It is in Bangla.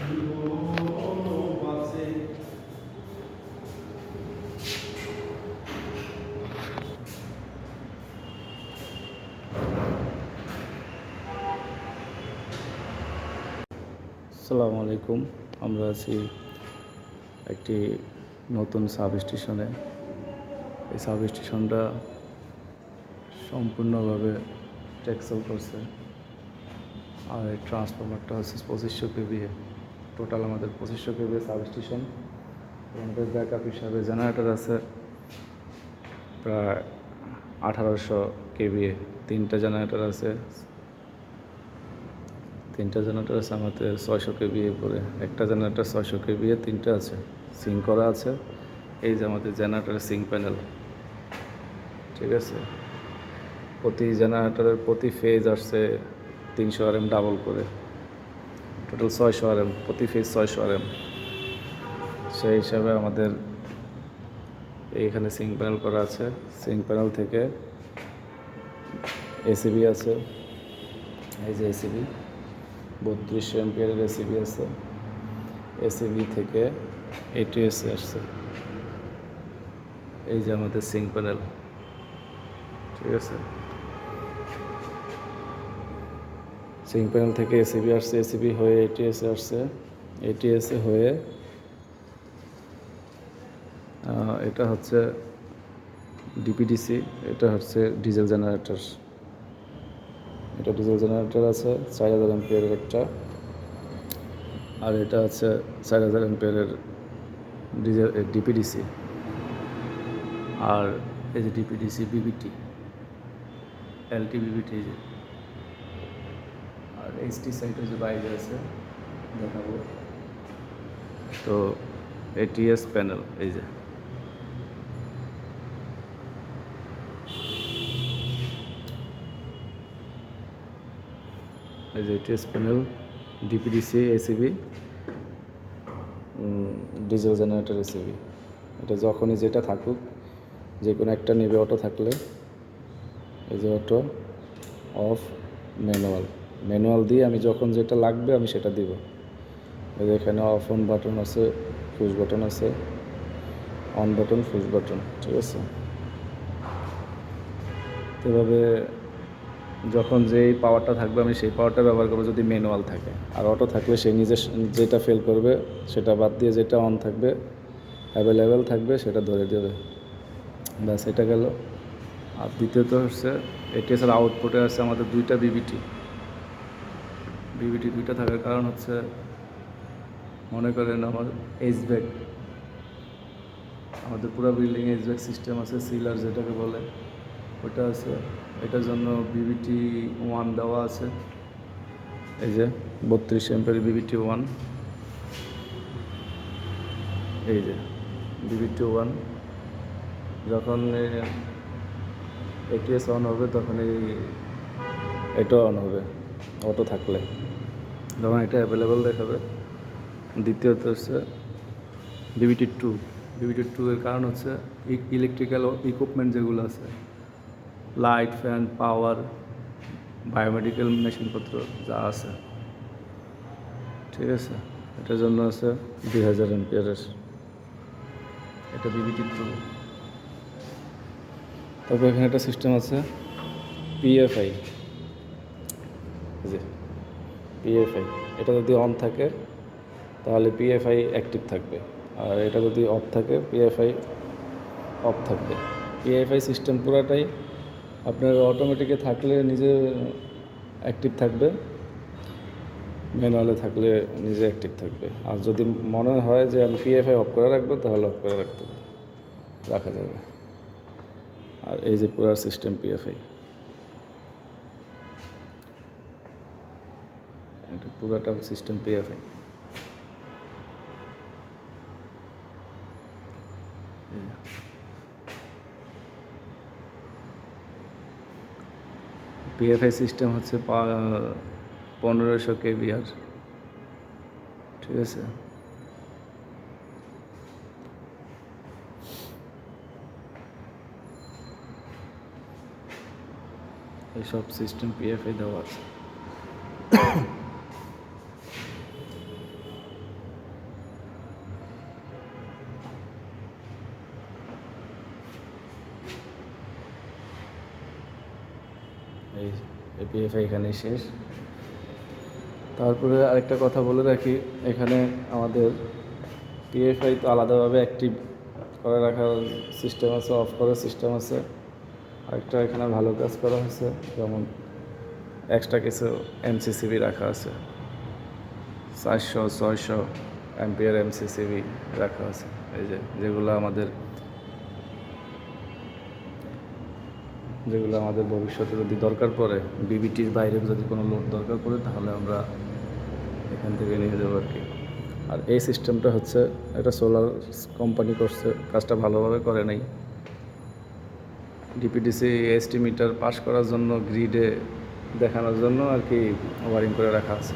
আসসালামু আলাইকুম। আমরা আছি একটি নতুন সাব স্টেশনে। এই সাব স্টেশনটা সম্পূর্ণভাবে টেক্সল করছে। আর এই ট্রান্সফরমারটা হচ্ছে 2500 কেভিএ। টোটাল আমাদের 2500 কেভিএ সাব স্টেশন। আমাদের ব্যাকআপ হিসাবে জেনারেটর আছে প্রায় 1800 কেভিএ। তিনটা জেনারেটর আছে আমাদের 600 কেভিএ করে। একটা জেনারেটর 600 কেভিএ, তিনটা আছে সিঙ্ক করা আছে। এই যে আমাদের জেনারেটরের সিঙ্ক প্যানেল, ঠিক আছে। প্রতি জেনারেটরের প্রতি ফেজ আসছে 300 RM ডাবল করে, টোটাল 600 RM, প্রতি ফেজ 600 RM। সেই হিসাবে আমাদের এইখানে সিঙ্ক প্যানেল করা আছে। সিঙ্ক প্যানেল থেকে এসিবি আছে, এই যে এসিবি 3200 অ্যাম্পিয়ারের এসিবি আছে। এসিবি থেকে এটিএস আসছে, এই যে আমাদের সিঙ্ক প্যানেল, ঠিক আছে। সিঙ্ক প্যানেল থেকে এসিবি আসছে, এসিবি হয়ে এটিএস আসছে, এটিএস হয়ে এটা হচ্ছে ডিপিডিসি, এটা হচ্ছে ডিজেল জেনারেটর। এটা ডিজেল জেনারেটর আছে 4000 অ্যাম্পিয়ারের একটা, আর এটা আছে 4000 অ্যাম্পিয়ারের ডিজেল ডিপিডিসি। আর এই যে ডিপিডিসি বিবিটি, এলটি বিবিটি, আর এইচটি সাইডে যে বাইরে আছে দেখাবো। তো এটিএস প্যানেল, এই যে ATS panel, DPDC, ACB, diesel generator ACB. এটা যখনই যেটা থাকুক, যে কোনো একটা নেবে অটো থাকলে, এই যে অটো, অফ, ম্যানুয়াল দিয়ে আমি যখন যেটা লাগবে আমি সেটা দিব। এই যে এখানে অফ অন বাটন আছে, পুশ বাটন আছে, অন বাটন, পুশ বাটন, ঠিক আছে। এভাবে যখন যেই পাওয়ারটা থাকবে আমি সেই পাওয়ারটা ব্যবহার করবো যদি ম্যানুয়াল থাকে। আর অটো থাকলে সে নিজে যেটা ফেল করবে সেটা বাদ দিয়ে যেটা অন থাকবে, অ্যাভেলেবেল থাকবে, সেটা ধরে দেবে। ব্যাস, এটা গেল। আর দ্বিতীয়ত হচ্ছে এটিএসের আউটপুটে আছে আমাদের দুইটা বিবিটি দুইটা থাকার কারণ হচ্ছে, মনে করেন আমার এইচভ্যাক, আমাদের পুরো বিল্ডিংয়ে এইচভ্যাক সিস্টেম আছে, সিলার যেটাকে বলে, ওটা আছে। এটার জন্য বিবিটি 1 দেওয়া আছে, এই যে 32 অ্যাম্পিয়ারের বিবিটি 1, এই যে বিবিটি 1। যখন এটিএস অন হবে তখন এটা অন হবে অটো থাকলে, যখন এটা অ্যাভেলেবেল দেখাবে। দ্বিতীয়ত হচ্ছে বিবিটি 2 এর কারণ হচ্ছে ইলেকট্রিক্যাল ইকুইপমেন্ট যেগুলো আছে, লাইট, ফ্যান, পাওয়ার, বায়োমেডিক্যাল মেশিনপত্র যা আছে, ঠিক আছে। এটার জন্য আছে 2000 অ্যাম্পিয়ারের, এটা বিবিটি 2। তবে এখানে একটা সিস্টেম আছে পিএফআই, জি পিএফআই। এটা যদি অন থাকে তাহলে পিএফআই অ্যাক্টিভ থাকবে, আর এটা যদি অফ থাকে পিএফআই অফ থাকবে। পিএফআই সিস্টেম পুরাটাই আপনার অটোমেটিকে থাকলে নিজে অ্যাক্টিভ থাকবে, ম্যানুয়ালে থাকলে নিজে অ্যাক্টিভ থাকবে। আর যদি মনে হয় যে আমি পিএফআই অফ করে রাখবো তাহলে অফ করে রাখা যাবে। আর এই যে পুরো সিস্টেম পিএফআই, এটা পুরোটা সিস্টেম পিএফআই। পিএফআই সিস্টেম হচ্ছে 1500 কেভিআর, ঠিক আছে। এইসব সিস্টেম পিএফআই দেওয়া আছে। এই পিএফআই এখানেই শেষ। তারপরে আরেকটা কথা বলে রাখি, এখানে আমাদের পিএফআই তো আলাদাভাবে অ্যাক্টিভ করে রাখার সিস্টেম আছে, অফ করার সিস্টেম আছে। আরেকটা এখানে ভালো কাজ করা হয়েছে, যেমন এক্সট্রা কিছু এমসিসিবি রাখা আছে, 400-600 অ্যাম্পিয়ার এমসিসিবি রাখা আছে। এই যেগুলো আমাদের ভবিষ্যতে যদি দরকার পড়ে, বিবিটির বাইরে যদি কোনো লোড দরকার পড়ে, তাহলে আমরা এখান থেকে নিয়ে যাবো আর কি। আর এই সিস্টেমটা হচ্ছে, এটা সোলার কোম্পানি করছে, কাজটা ভালোভাবে করে নাই। ডিপিডিসি এসটি মিটার পাস করার জন্য গ্রিডে দেখানোর জন্য আর কি ওয়ারিং করে রাখা আছে।